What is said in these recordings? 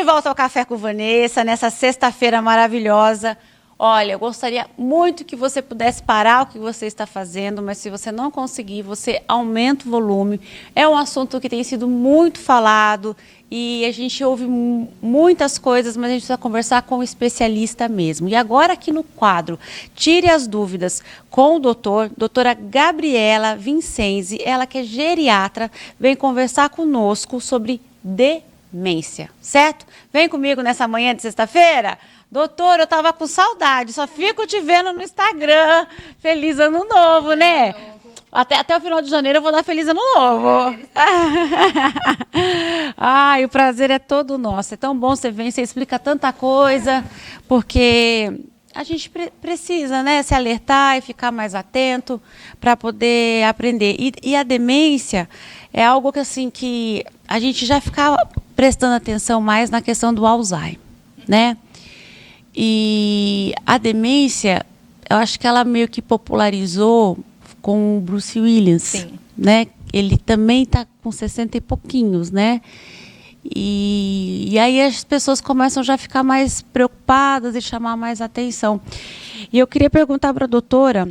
de volta ao Café com Vanessa, nessa sexta-feira maravilhosa. Olha, eu gostaria muito que você pudesse parar o que você está fazendo, mas se você não conseguir, você aumenta o volume. É um assunto que tem sido muito falado e a gente ouve muitas coisas, mas a gente precisa conversar com um especialista mesmo. E agora aqui no quadro, Tire as Dúvidas com o doutora Gabriela Vincenzi, ela que é geriatra, vem conversar conosco sobre demência, certo? Vem comigo nessa manhã de sexta-feira. Doutor, eu tava com saudade, só fico te vendo no Instagram. Feliz ano novo, né? Até o final de janeiro eu vou dar feliz ano novo. Ai, o prazer é todo nosso. É tão bom você vir, você explica tanta coisa, porque a gente precisa, né, se alertar e ficar mais atento para poder aprender. E a demência é algo que, assim, que a gente já fica prestando atenção mais na questão do Alzheimer, né? E a demência, eu acho que ela meio que popularizou com o Bruce Willis, sim, né? Ele também está com 60 e pouquinhos, né? E aí as pessoas começam já a ficar mais preocupadas e chamar mais atenção. E eu queria perguntar para a doutora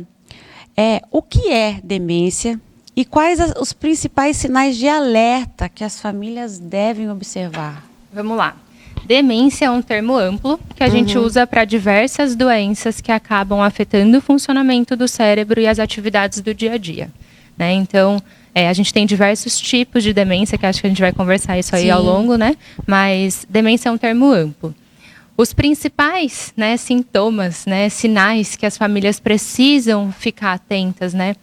o que é demência e quais os principais sinais de alerta que as famílias devem observar. Vamos lá. Demência é um termo amplo que a gente usa para diversas doenças que acabam afetando o funcionamento do cérebro e as atividades do dia a dia, né? Então, a gente tem diversos tipos de demência, que acho que a gente vai conversar isso aí, sim, ao longo, né? Mas demência é um termo amplo. Os principais, né, sintomas, né, sinais que as famílias precisam ficar atentas, né,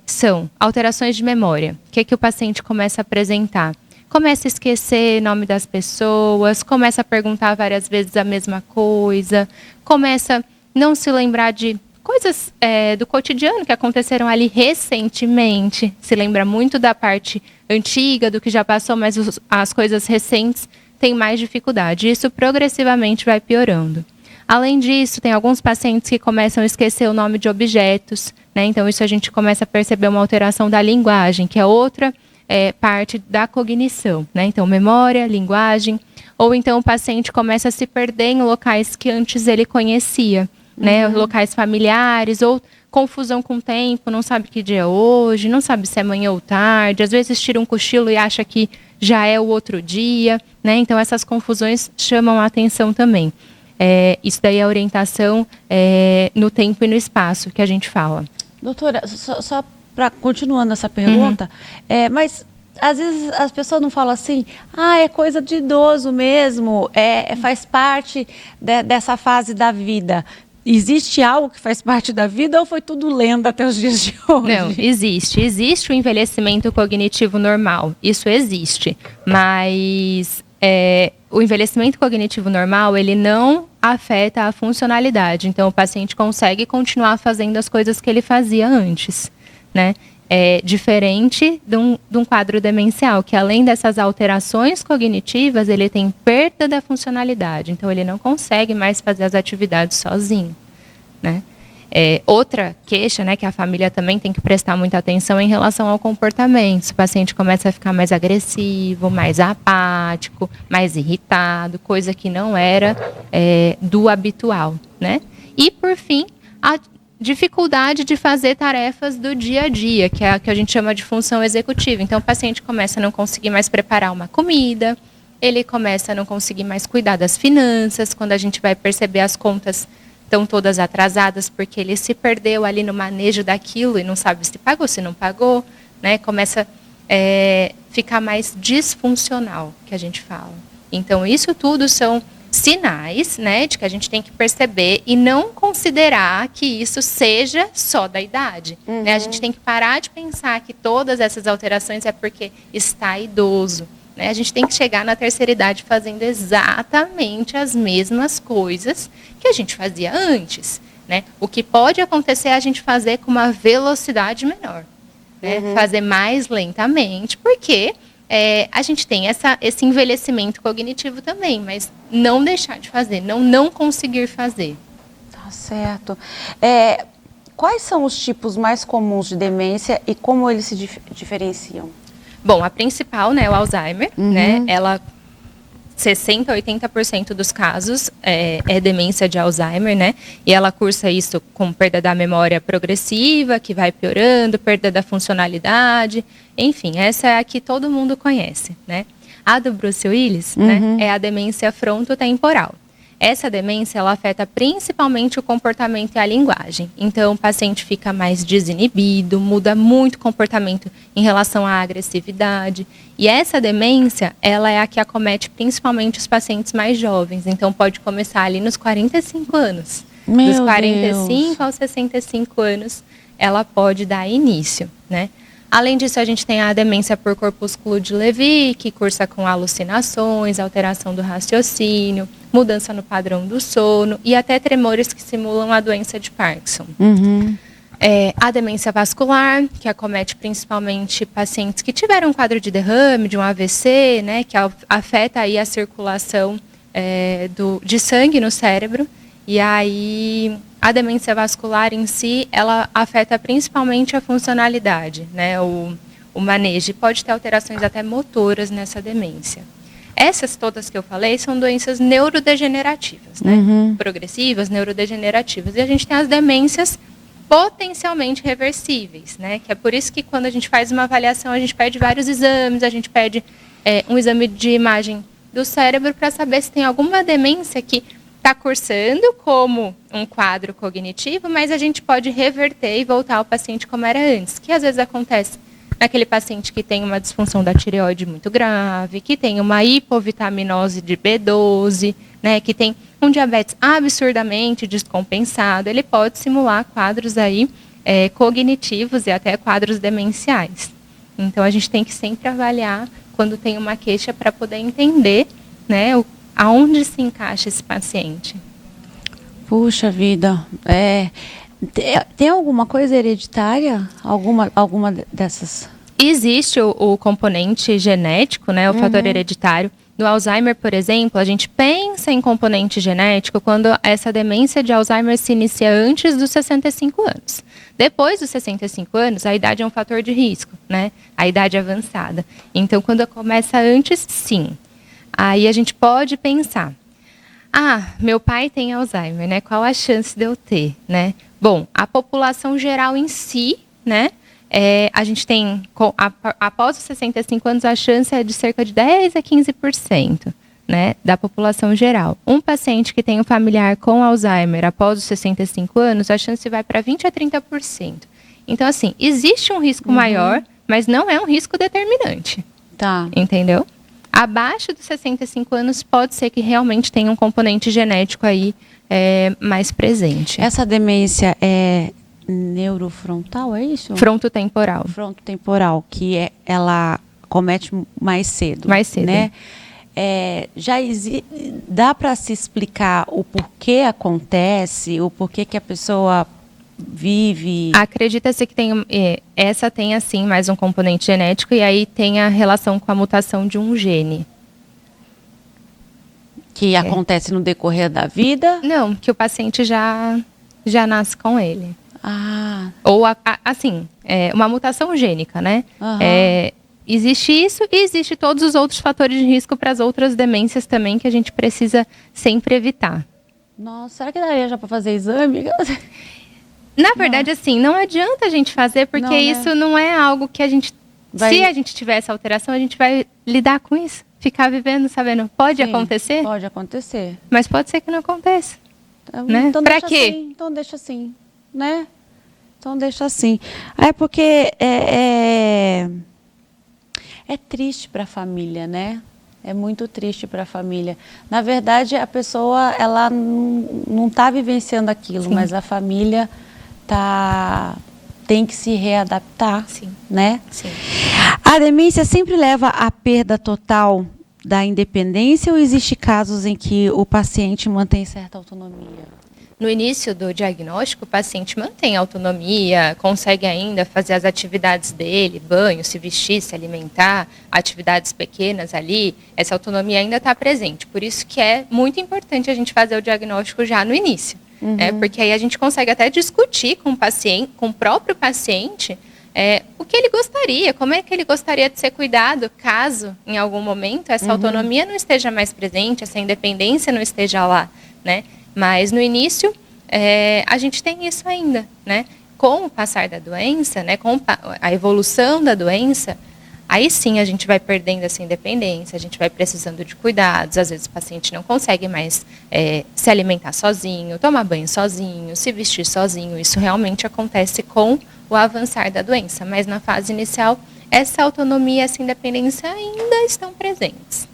são alterações de memória. O que o paciente começa a apresentar? Começa a esquecer o nome das pessoas, começa a perguntar várias vezes a mesma coisa, começa a não se lembrar de coisas do cotidiano que aconteceram ali recentemente, se lembra muito da parte antiga, do que já passou, mas as coisas recentes têm mais dificuldade. Isso progressivamente vai piorando. Além disso, tem alguns pacientes que começam a esquecer o nome de objetos, né? Então isso a gente começa a perceber uma alteração da linguagem, que é outra parte da cognição, né? Então, memória, linguagem, ou então o paciente começa a se perder em locais que antes ele conhecia, né? Locais familiares, ou confusão com o tempo, não sabe que dia é hoje, não sabe se é manhã ou tarde, às vezes tira um cochilo e acha que já é o outro dia, né? Então, essas confusões chamam a atenção também. Isso daí é a orientação no tempo e no espaço que a gente fala. Doutora, só continuando essa pergunta, mas às vezes as pessoas não falam assim, é coisa de idoso mesmo, faz parte dessa fase da vida. Existe algo que faz parte da vida ou foi tudo lenda até os dias de hoje? Não, existe. Existe o envelhecimento cognitivo normal, isso existe, mas o envelhecimento cognitivo normal, ele não afeta a funcionalidade, então o paciente consegue continuar fazendo as coisas que ele fazia antes, né? É diferente de um quadro demencial, que além dessas alterações cognitivas, ele tem perda da funcionalidade. Então, ele não consegue mais fazer as atividades sozinho, né? Outra queixa, né, que a família também tem que prestar muita atenção em relação ao comportamento. Se o paciente começa a ficar mais agressivo, mais apático, mais irritado, coisa que não era do habitual, né? E, por fim, a dificuldade de fazer tarefas do dia a dia, que é a que a gente chama de função executiva. Então, o paciente começa a não conseguir mais preparar uma comida, ele começa a não conseguir mais cuidar das finanças, quando a gente vai perceber as contas estão todas atrasadas, porque ele se perdeu ali no manejo daquilo e não sabe se pagou, se não pagou, né? Começa a ficar mais disfuncional, que a gente fala. Então, isso tudo são sinais, né, de que a gente tem que perceber e não considerar que isso seja só da idade. Né? A gente tem que parar de pensar que todas essas alterações é porque está idoso. Né? A gente tem que chegar na terceira idade fazendo exatamente as mesmas coisas que a gente fazia antes. Né? O que pode acontecer é a gente fazer com uma velocidade menor. Né? Fazer mais lentamente, porque a gente tem esse envelhecimento cognitivo também, mas não deixar de fazer, não conseguir fazer. Tá certo. Quais são os tipos mais comuns de demência e como eles se diferenciam? Bom, a principal, né, o Alzheimer, né, ela 60% a 80% dos casos é demência de Alzheimer, né? E ela cursa isso com perda da memória progressiva, que vai piorando, perda da funcionalidade, enfim, essa é a que todo mundo conhece, né? A do Bruce Willis, né, é a demência frontotemporal. Essa demência, ela afeta principalmente o comportamento e a linguagem. Então, o paciente fica mais desinibido, muda muito o comportamento em relação à agressividade. E essa demência, ela é a que acomete principalmente os pacientes mais jovens. Então, pode começar ali nos 45 anos. Dos 45 aos 65 anos, ela pode dar início, né? Além disso, a gente tem a demência por corpúsculo de Lewy, que cursa com alucinações, alteração do raciocínio, mudança no padrão do sono e até tremores que simulam a doença de Parkinson. A demência vascular, que acomete principalmente pacientes que tiveram um quadro de derrame, de um AVC, né, que afeta aí a circulação de sangue no cérebro. E aí, a demência vascular em si, ela afeta principalmente a funcionalidade, né, o manejo. Pode ter alterações até motoras nessa demência. Essas todas que eu falei são doenças neurodegenerativas, né, progressivas, neurodegenerativas. E a gente tem as demências potencialmente reversíveis, né, que é por isso que quando a gente faz uma avaliação, a gente pede vários exames, a gente pede um exame de imagem do cérebro para saber se tem alguma demência que está cursando como um quadro cognitivo, mas a gente pode reverter e voltar ao paciente como era antes, que às vezes acontece naquele paciente que tem uma disfunção da tireoide muito grave, que tem uma hipovitaminose de B12, né, que tem um diabetes absurdamente descompensado, ele pode simular quadros aí cognitivos e até quadros demenciais. Então, a gente tem que sempre avaliar quando tem uma queixa para poder entender, né, aonde se encaixa esse paciente. Puxa vida, tem alguma coisa hereditária? Alguma dessas? Existe o componente genético, né, o fator hereditário. No Alzheimer, por exemplo, a gente pensa em componente genético quando essa demência de Alzheimer se inicia antes dos 65 anos. Depois dos 65 anos, a idade é um fator de risco, né? A idade avançada. Então, quando começa antes, sim. Aí a gente pode pensar, meu pai tem Alzheimer, né? Qual a chance de eu ter, né? Bom, a população geral em si, né? A gente tem, após os 65 anos, a chance é de cerca de 10% a 15%, né? Da população geral. Um paciente que tem um familiar com Alzheimer após os 65 anos, a chance vai para 20% a 30%. Então, assim, existe um risco maior, mas não é um risco determinante. Tá. Entendeu? Abaixo dos 65 anos, pode ser que realmente tenha um componente genético aí mais presente. Essa demência é neurofrontal, é isso? Frontotemporal. Frontotemporal, que ela comete mais cedo. Mais cedo. Né? Dá para se explicar o porquê acontece, o porquê que a pessoa vive? Acredita-se que essa tem, assim, mais um componente genético e aí tem a relação com a mutação de um gene. Que acontece no decorrer da vida? Não, que o paciente já nasce com ele. Ou, assim, uma mutação gênica, né? Existe isso e existe todos os outros fatores de risco para as outras demências também que a gente precisa sempre evitar. Nossa, será que daria já para fazer exame? Na verdade, assim, não adianta a gente fazer, porque isso não é algo que a gente... Se a gente tiver essa alteração, a gente vai lidar com isso. Ficar vivendo, sabendo. Pode acontecer? Pode acontecer. Mas pode ser que não aconteça. Né? Então pra quê? Assim, então deixa assim, né? Então deixa assim. Porque é triste para a família, né? É muito triste para a família. Na verdade, a pessoa, ela não está vivenciando aquilo, sim, mas a família tem que se readaptar, sim, né? Sim. A demência sempre leva à perda total da independência ou existe casos em que o paciente mantém certa autonomia? No início do diagnóstico, o paciente mantém autonomia, consegue ainda fazer as atividades dele, banho, se vestir, se alimentar, atividades pequenas ali, essa autonomia ainda está presente. Por isso que é muito importante a gente fazer o diagnóstico já no início. Porque aí a gente consegue até discutir com o paciente, com o próprio paciente, o que ele gostaria, como é que ele gostaria de ser cuidado, caso, em algum momento, essa autonomia não esteja mais presente, essa independência não esteja lá, né? Mas, no início, a gente tem isso ainda, né? Com o passar da doença, né, com a evolução da doença, aí sim a gente vai perdendo essa independência, a gente vai precisando de cuidados, às vezes o paciente não consegue mais se alimentar sozinho, tomar banho sozinho, se vestir sozinho, isso realmente acontece com o avançar da doença, mas na fase inicial, essa autonomia, essa independência ainda estão presentes.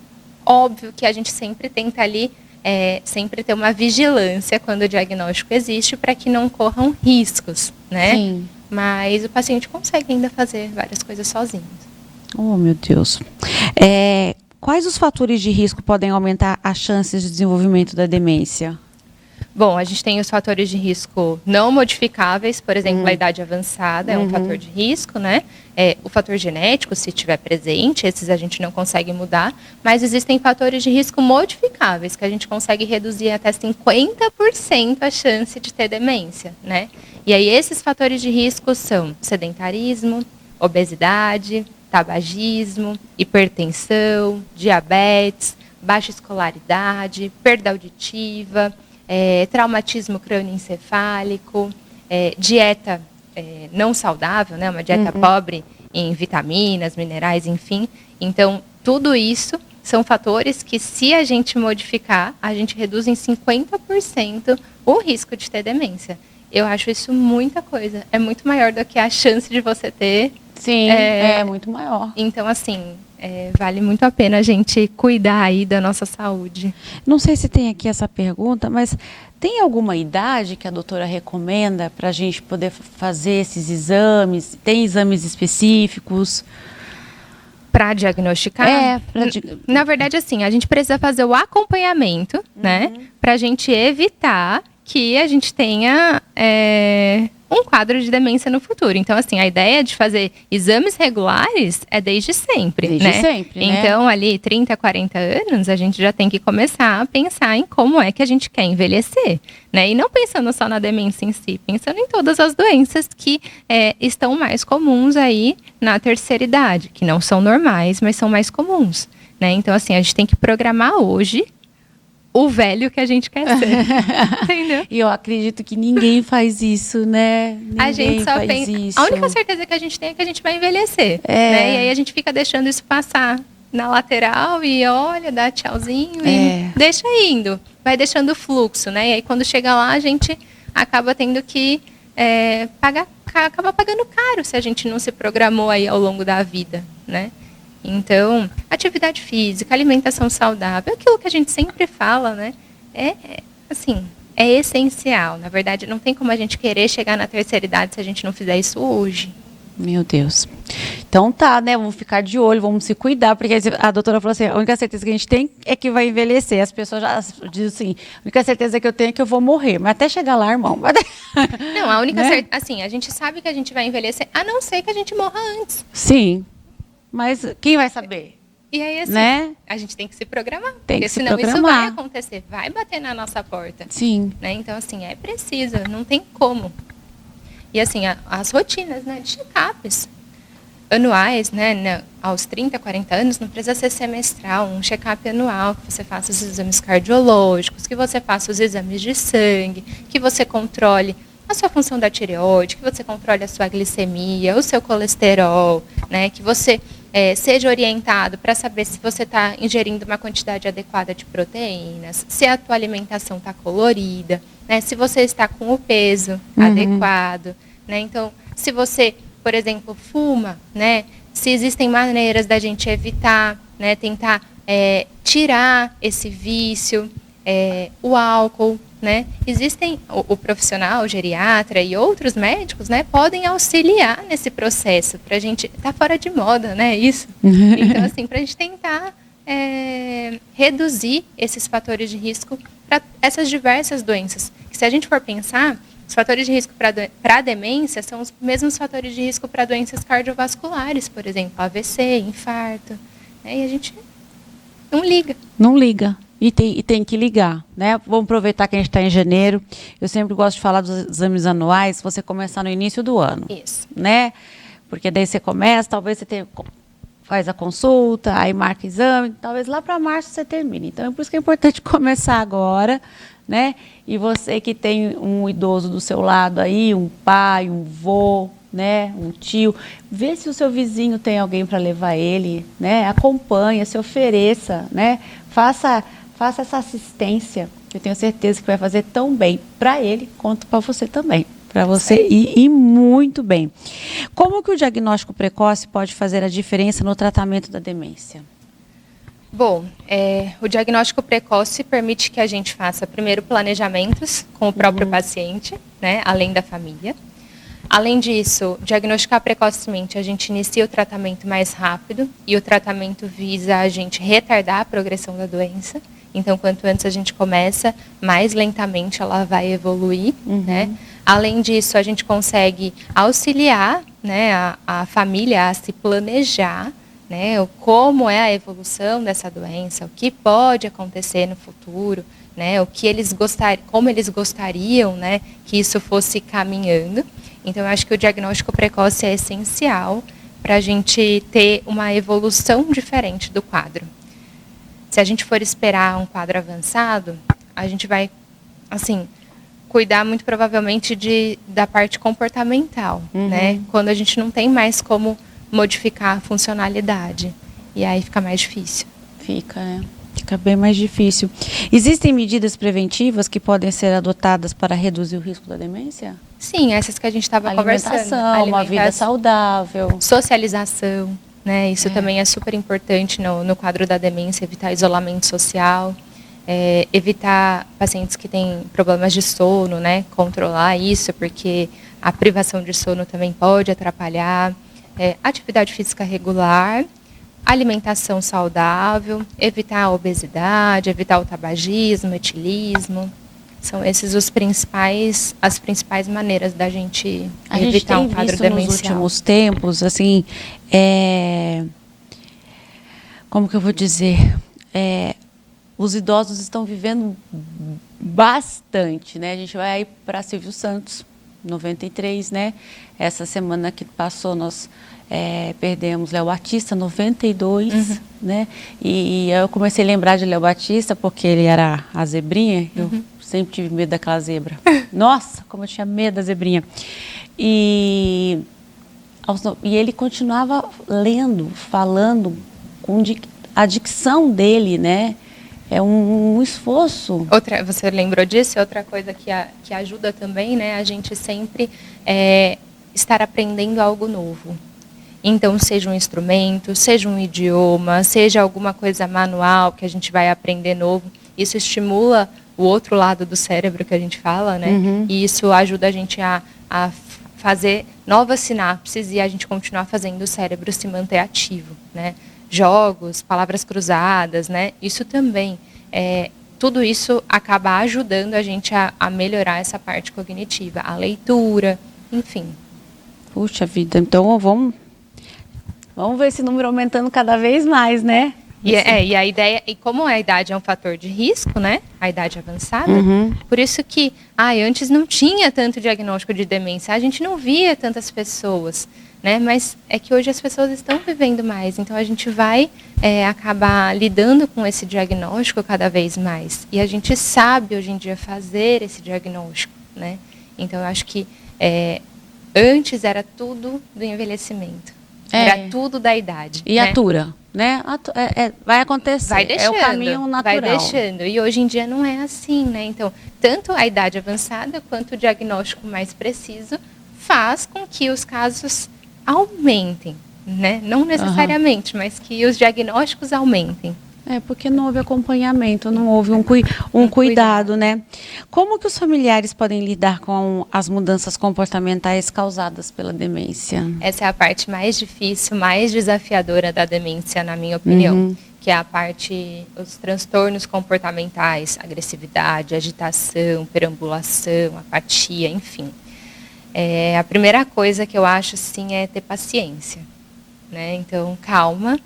Óbvio que a gente sempre tenta ali, sempre ter uma vigilância quando o diagnóstico existe para que não corram riscos, né? Sim. Mas o paciente consegue ainda fazer várias coisas sozinho. Oh, meu Deus. Quais os fatores de risco podem aumentar as chances de desenvolvimento da demência? Bom, a gente tem os fatores de risco não modificáveis, por exemplo, a idade avançada é um fator de risco, né? O fator genético, se estiver presente, esses a gente não consegue mudar, mas existem fatores de risco modificáveis, que a gente consegue reduzir até 50% a chance de ter demência, né? E aí esses fatores de risco são sedentarismo, obesidade, tabagismo, hipertensão, diabetes, baixa escolaridade, perda auditiva, traumatismo crânioencefálico, dieta não saudável, né, uma dieta pobre em vitaminas, minerais, enfim. Então, tudo isso são fatores que, se a gente modificar, a gente reduz em 50% o risco de ter demência. Eu acho isso muita coisa. É muito maior do que a chance de você ter. Sim, é muito maior. Então, assim, vale muito a pena a gente cuidar aí da nossa saúde. Não sei se tem aqui essa pergunta, mas tem alguma idade que a doutora recomenda para a gente poder fazer esses exames? Tem exames específicos? Para diagnosticar? Na verdade, assim, a gente precisa fazer o acompanhamento, né? Para a gente evitar que a gente tenha um quadro de demência no futuro. Então, assim, a ideia de fazer exames regulares é desde sempre, Desde né? sempre, né? Então, ali, 30, 40 anos, a gente já tem que começar a pensar em como é que a gente quer envelhecer, né? E não pensando só na demência em si, pensando em todas as doenças que estão mais comuns aí na terceira idade, que não são normais, mas são mais comuns, né? Então, assim, a gente tem que programar hoje o velho que a gente quer ser, entendeu? E eu acredito que ninguém faz isso, né? Ninguém a gente só faz pensa. isso. A única certeza que a gente tem é que a gente vai envelhecer, né? E aí a gente fica deixando isso passar na lateral e olha, dá tchauzinho e deixa indo. Vai deixando o fluxo, né? E aí quando chega lá, a gente acaba tendo que acaba pagando caro se a gente não se programou aí ao longo da vida, né? Então, atividade física, alimentação saudável, aquilo que a gente sempre fala, né? É essencial. Na verdade, não tem como a gente querer chegar na terceira idade se a gente não fizer isso hoje. Meu Deus. Então tá, né? Vamos ficar de olho, vamos se cuidar, porque a doutora falou assim, a única certeza que a gente tem é que vai envelhecer. As pessoas já dizem assim, a única certeza que eu tenho é que eu vou morrer. Mas até chegar lá, irmão. Não, a única né? certeza... Assim, a gente sabe que a gente vai envelhecer, a não ser que a gente morra antes. Sim. Mas quem vai saber? E aí, assim, né? A gente tem que se programar. Tem porque que se senão programar. isso vai acontecer, vai bater na nossa porta. Sim. Né? Então, assim, é preciso, não tem como. E, assim, as rotinas, né, de check-ups anuais, né, aos 30, 40 anos, não precisa ser semestral, um check-up anual, que você faça os exames cardiológicos, que você faça os exames de sangue, que você controle a sua função da tireoide, que você controle a sua glicemia, o seu colesterol, né, que você seja orientado para saber se você está ingerindo uma quantidade adequada de proteínas, se a tua alimentação está colorida, né, se você está com o peso adequado, né, então, se você, por exemplo, fuma, né, se existem maneiras da gente evitar, né, tentar tirar esse vício, o álcool, né, existem o profissional, o geriatra e outros médicos, né, podem auxiliar nesse processo para a gente, tá fora de moda, né, isso. Então, assim, para a gente tentar reduzir esses fatores de risco para essas diversas doenças. Que se a gente for pensar, os fatores de risco para a demência são os mesmos fatores de risco para doenças cardiovasculares, por exemplo, AVC, infarto, né, e a gente não liga. Não liga. E tem que ligar, né? Vamos aproveitar que a gente está em janeiro. Eu sempre gosto de falar dos exames anuais, você começar no início do ano. Isso. Né? Porque daí você começa, talvez você faz a consulta, aí marca exame, talvez lá para março você termine. Então, é por isso que é importante começar agora, né? E você que tem um idoso do seu lado aí, um pai, um vô, né, um tio, vê se o seu vizinho tem alguém para levar ele, né? Acompanha, se ofereça, né? Faça essa assistência. Eu tenho certeza que vai fazer tão bem para ele quanto para você também. Para você ir muito bem. Como que o diagnóstico precoce pode fazer a diferença no tratamento da demência? Bom, o diagnóstico precoce permite que a gente faça primeiro planejamentos com o próprio paciente, né, além da família. Além disso, diagnosticar precocemente, a gente inicia o tratamento mais rápido e o tratamento visa a gente retardar a progressão da doença. Então, quanto antes a gente começa, mais lentamente ela vai evoluir, né? Além disso, a gente consegue auxiliar, né, a família a se planejar, né, como é a evolução dessa doença, o que pode acontecer no futuro, né, o que eles como eles gostariam, né, que isso fosse caminhando. Então, eu acho que o diagnóstico precoce é essencial para a gente ter uma evolução diferente do quadro. Se a gente for esperar um quadro avançado, a gente vai, assim, cuidar muito provavelmente da parte comportamental, né? Quando a gente não tem mais como modificar a funcionalidade. E aí fica mais difícil. Fica, né? Fica bem mais difícil. Existem medidas preventivas que podem ser adotadas para reduzir o risco da demência? Sim, essas que a gente estava conversando. Alimentação, uma vida saudável. Socialização, né? Isso também é super importante no quadro da demência, evitar isolamento social. Evitar pacientes que têm problemas de sono, né, controlar isso, porque a privação de sono também pode atrapalhar. Atividade física regular, alimentação saudável, evitar a obesidade, evitar o tabagismo, o etilismo. São esses as principais maneiras da gente evitar um quadro demencial. Nos últimos tempos, assim, como que eu vou dizer? Os idosos estão vivendo bastante, né? A gente vai aí para Silvio Santos, 93, né? Essa semana que passou, nós perdemos Léo Batista, 92, né? E eu comecei a lembrar de Léo Batista porque ele era a zebrinha. Eu sempre tive medo daquela zebra. Nossa, como eu tinha medo da zebrinha. E ele continuava lendo, falando, com a dicção dele, né? É um esforço. Você lembrou disso? Outra coisa que ajuda também, né? A gente sempre estar aprendendo algo novo. Então, seja um instrumento, seja um idioma, seja alguma coisa manual que a gente vai aprender novo. Isso estimula o outro lado do cérebro que a gente fala, né? E isso ajuda a gente a fazer novas sinapses e a gente continuar fazendo o cérebro se manter ativo, né? Jogos, palavras cruzadas, né? Isso também, tudo isso acaba ajudando a gente a melhorar essa parte cognitiva, a leitura, enfim. Puxa vida, então vamos ver esse número aumentando cada vez mais, né? E a ideia, e como a idade é um fator de risco, né? A idade avançada, por isso que antes não tinha tanto diagnóstico de demência, a gente não via tantas pessoas, né? Mas é que hoje as pessoas estão vivendo mais, então a gente vai acabar lidando com esse diagnóstico cada vez mais. E a gente sabe hoje em dia fazer esse diagnóstico, né? Então eu acho que antes era tudo do envelhecimento, era tudo da idade. E né? atura, né? Vai acontecer, vai deixando, é o caminho natural. Vai deixando, e hoje em dia não é assim, né? Então, tanto a idade avançada quanto o diagnóstico mais preciso faz com que os casos aumentem, né? Não necessariamente, mas que os diagnósticos aumentem. Porque não houve acompanhamento, não houve um cuidado, né? Como que os familiares podem lidar com as mudanças comportamentais causadas pela demência? Essa é a parte mais difícil, mais desafiadora da demência, na minha opinião. Que é a parte, os transtornos comportamentais, agressividade, agitação, perambulação, apatia, enfim. A primeira coisa que eu acho, sim, é ter paciência, né? Então, calma.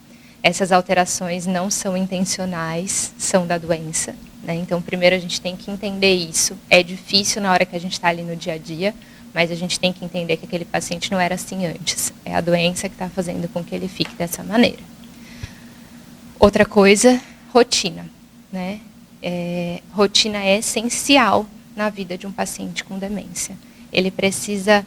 Essas alterações não são intencionais, são da doença, né? Então, primeiro a gente tem que entender isso. É difícil na hora que a gente está ali no dia a dia, mas a gente tem que entender que aquele paciente não era assim antes. É a doença que está fazendo com que ele fique dessa maneira. Outra coisa, rotina, né? Rotina é essencial na vida de um paciente com demência. Ele precisa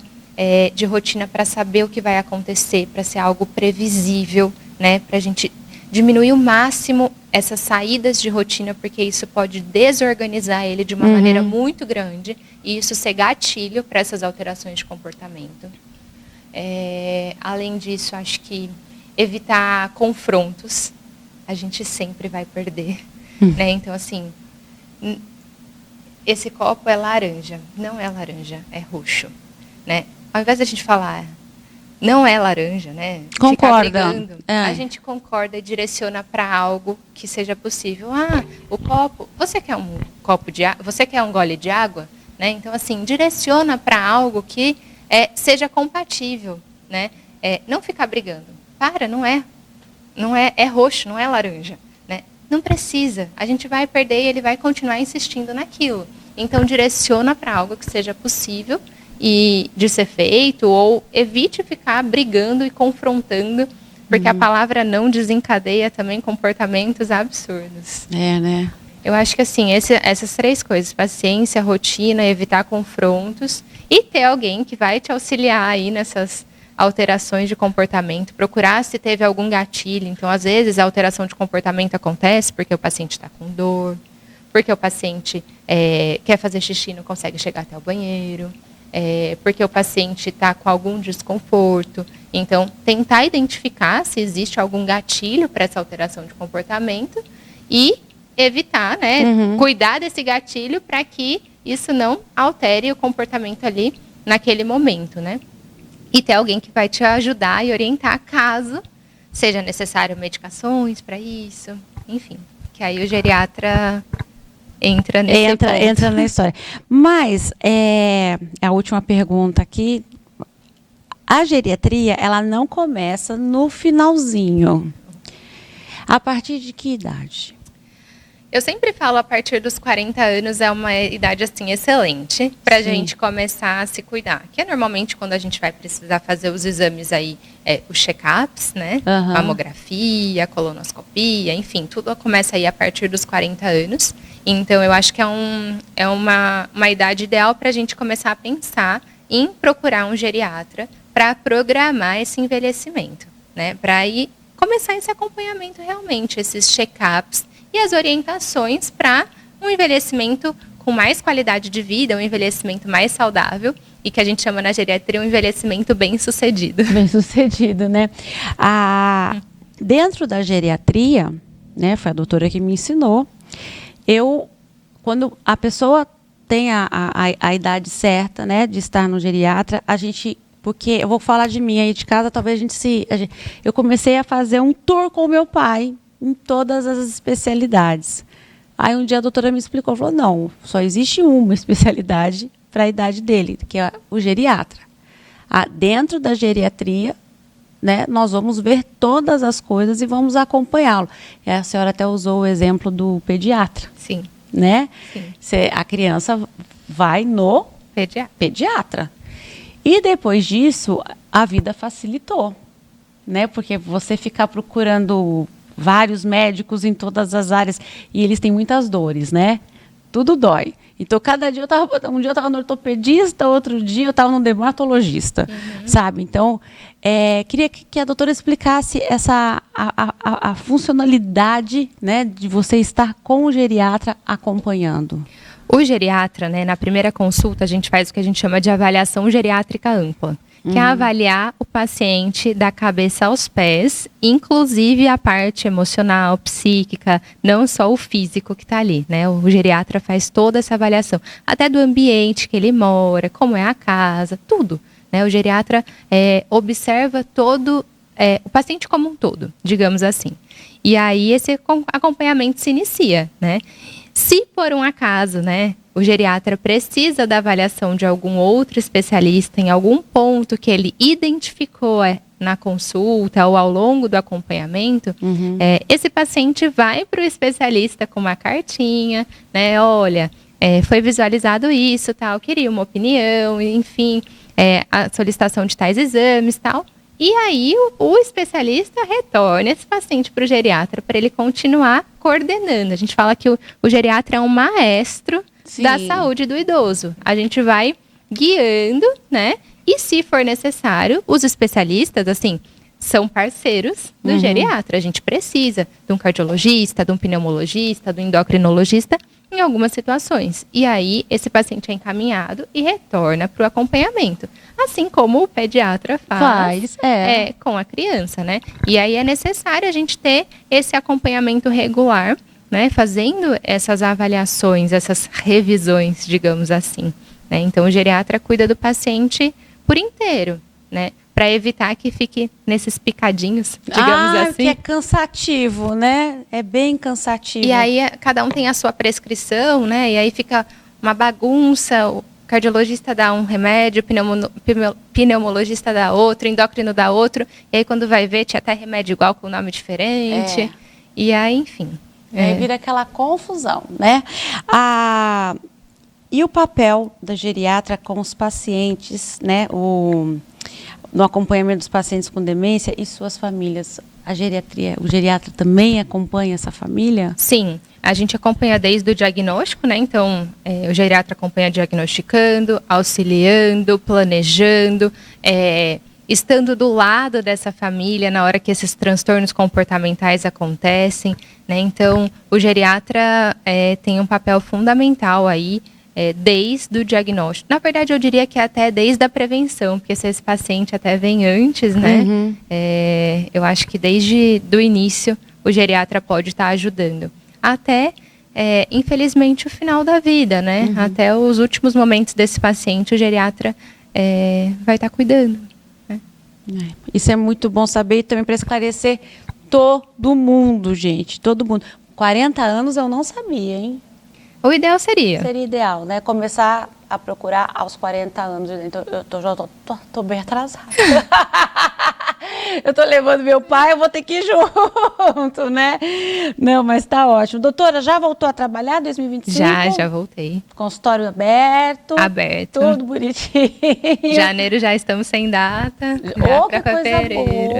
de rotina para saber o que vai acontecer, para ser algo previsível, né? Para a gente diminuir o máximo essas saídas de rotina, porque isso pode desorganizar ele de uma maneira muito grande e isso ser gatilho para essas alterações de comportamento. Além disso, acho que evitar confrontos, a gente sempre vai perder, né? Então, assim, esse copo é laranja, não é laranja, é roxo, né? Ao invés da gente falar, não é laranja, né? Concorda. Brigando, a gente concorda e direciona para algo que seja possível. O copo, você quer um copo de água? Você quer um gole de água? Né? Então, assim, direciona para algo que seja compatível, né? Não ficar brigando. É roxo, não é laranja, né? Não precisa. A gente vai perder e ele vai continuar insistindo naquilo. Então, direciona para algo que seja possível e de ser feito, ou evite ficar brigando e confrontando, porque a palavra não desencadeia também comportamentos absurdos. Né? Eu acho que assim, essas 3 coisas, paciência, rotina, evitar confrontos e ter alguém que vai te auxiliar aí nessas alterações de comportamento, procurar se teve algum gatilho. Então, às vezes, a alteração de comportamento acontece porque o paciente está com dor, porque o paciente quer fazer xixi e não consegue chegar até o banheiro, porque o paciente está com algum desconforto. Então, tentar identificar se existe algum gatilho para essa alteração de comportamento e evitar, né, cuidar desse gatilho para que isso não altere o comportamento ali naquele momento, né? E ter alguém que vai te ajudar e orientar caso seja necessário medicações para isso, enfim. Que aí o geriatra entra nesse ponto. Entra na história. Mas, a última pergunta aqui, a geriatria, ela não começa no finalzinho. A partir de que idade? Eu sempre falo a partir dos 40 anos é uma idade assim excelente para a gente começar a se cuidar. Que é normalmente quando a gente vai precisar fazer os exames aí, os check-ups, né? Mamografia, colonoscopia, enfim, tudo começa aí a partir dos 40 anos. Então, eu acho que é uma idade ideal para a gente começar a pensar em procurar um geriatra para programar esse envelhecimento, né? Para aí começar esse acompanhamento realmente, esses check-ups e as orientações para um envelhecimento com mais qualidade de vida, um envelhecimento mais saudável e que a gente chama na geriatria um envelhecimento bem-sucedido. Bem-sucedido, né? Dentro da geriatria, né, foi a doutora que me ensinou, quando a pessoa tem a idade certa, né, de estar no geriatra, porque eu vou falar de mim aí de casa, talvez eu comecei a fazer um tour com o meu pai, em todas as especialidades. Aí um dia a doutora me explicou, falou, não, só existe uma especialidade para a idade dele, que é o geriatra. Dentro da geriatria, né, nós vamos ver todas as coisas e vamos acompanhá-lo. E a senhora até usou o exemplo do pediatra. Sim. Né? Sim. A criança vai no pediatra. E depois disso, a vida facilitou, né? Porque você ficar procurando vários médicos em todas as áreas e eles têm muitas dores, né? Tudo dói. Então, cada dia um dia eu estava no ortopedista, outro dia eu estava no dermatologista, sabe? Então, queria que a doutora explicasse a funcionalidade, né, de você estar com o geriatra acompanhando. O geriatra, né, na primeira consulta, a gente faz o que a gente chama de avaliação geriátrica ampla, que é avaliar o paciente da cabeça aos pés, inclusive a parte emocional, psíquica, não só o físico que está ali, né? O geriatra faz toda essa avaliação, até do ambiente que ele mora, como é a casa, tudo, né? O geriatra observa todo o paciente como um todo, digamos assim. E aí esse acompanhamento se inicia, né? Se por um acaso, né, o geriatra precisa da avaliação de algum outro especialista em algum ponto que ele identificou na consulta ou ao longo do acompanhamento, esse paciente vai para o especialista com uma cartinha, né, olha, foi visualizado isso, tal, queria uma opinião, enfim, a solicitação de tais exames e tal. E aí o especialista retorna esse paciente para o geriatra para ele continuar coordenando. A gente fala que o geriatra é um maestro da saúde do idoso. A gente vai guiando, né? E se for necessário, os especialistas, assim, são parceiros do geriatra. A gente precisa de um cardiologista, de um pneumologista, do endocrinologista em algumas situações. E aí, esse paciente é encaminhado e retorna para o acompanhamento. Assim como o pediatra faz com a criança, né? E aí é necessário a gente ter esse acompanhamento regular, né? Fazendo essas avaliações, essas revisões, digamos assim. Né? Então, o geriatra cuida do paciente por inteiro, né? Para evitar que fique nesses picadinhos, digamos assim. Que é cansativo, né? É bem cansativo. E aí, cada um tem a sua prescrição, né? E aí fica uma bagunça, o cardiologista dá um remédio, pneumologista dá outro, endócrino dá outro. E aí, quando vai ver, tinha até remédio igual com nome diferente. E aí, enfim. Aí vira aquela confusão, né? E o papel da geriatra com os pacientes, né? No acompanhamento dos pacientes com demência e suas famílias. O geriatra também acompanha essa família? Sim, a gente acompanha desde o diagnóstico, né? Então, o geriatra acompanha diagnosticando, auxiliando, planejando, estando do lado dessa família na hora que esses transtornos comportamentais acontecem, né? Então, o geriatra tem um papel fundamental aí, desde o diagnóstico. Na verdade, eu diria que até desde a prevenção, porque se esse paciente até vem antes, né? Eu acho que desde o início o geriatra pode estar ajudando. Até, infelizmente, o final da vida, né? Até os últimos momentos desse paciente, o geriatra vai estar cuidando. Né? Isso é muito bom saber e também para esclarecer todo mundo, gente. Todo mundo. 40 anos eu não sabia, hein? O ideal seria. Seria ideal, né? Começar a procurar aos 40 anos. Então, eu já tô bem atrasada. Eu tô levando meu pai, eu vou ter que ir junto, né? Não, mas tá ótimo. Doutora, já voltou a trabalhar em 2025? Já voltei. Consultório aberto. Aberto. Tudo bonitinho. Janeiro já estamos sem data. Outra coisa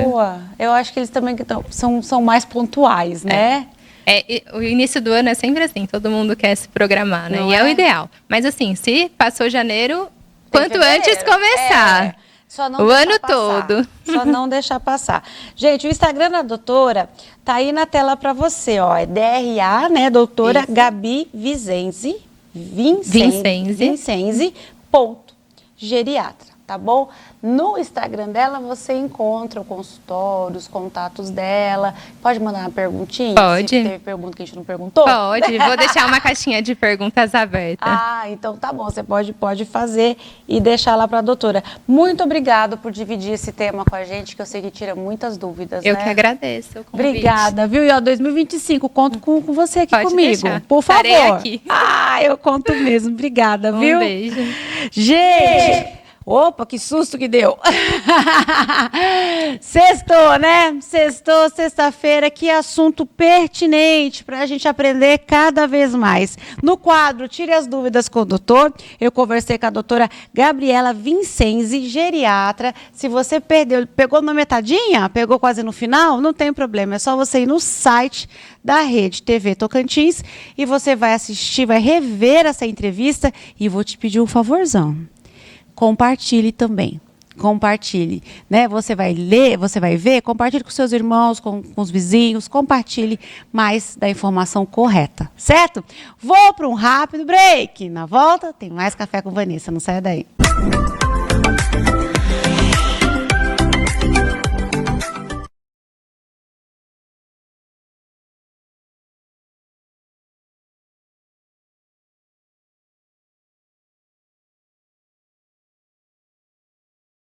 boa. Eu acho que eles também são mais pontuais, né? O início do ano é sempre assim, todo mundo quer se programar, né? Não e é o ideal. Mas assim, se passou janeiro, quanto antes começar. Só não o ano passar. todo. Só não deixar passar. Gente, o Instagram da doutora tá aí na tela para você, ó. É DRA, né? Doutora Isso. Gabi Vincenzi, geriatra, tá bom? No Instagram dela você encontra o consultório, os contatos dela. Pode mandar uma perguntinha? Pode. Se teve pergunta que a gente não perguntou? Pode, vou deixar uma caixinha de perguntas aberta. Então tá bom, você pode fazer e deixar lá para a doutora. Muito obrigado por dividir esse tema com a gente, que eu sei que tira muitas dúvidas, Eu né? que agradeço o convite. Obrigada, viu? E ó, 2025, conto com você aqui Pode comigo. deixar. Por favor. Estarei aqui. Eu conto mesmo. Obrigada, viu? Um beijo. Gente! Opa, que susto que deu! Sextou, né? Sextou, sexta-feira, que assunto pertinente para a gente aprender cada vez mais. No quadro Tire as Dúvidas com o Doutor, eu conversei com a doutora Gabriela Vincenzi, geriatra. Se você pegou na metadinha, pegou quase no final, não tem problema, é só você ir no site da Rede TV Tocantins e você vai assistir, vai rever essa entrevista e vou te pedir um favorzão. Compartilhe também. Compartilhe, né? Você vai ler, você vai ver, compartilhe com seus irmãos, com os vizinhos, compartilhe mais da informação correta, certo? Vou para um rápido break. Na volta, tem mais Café com Vanessa, não saia daí.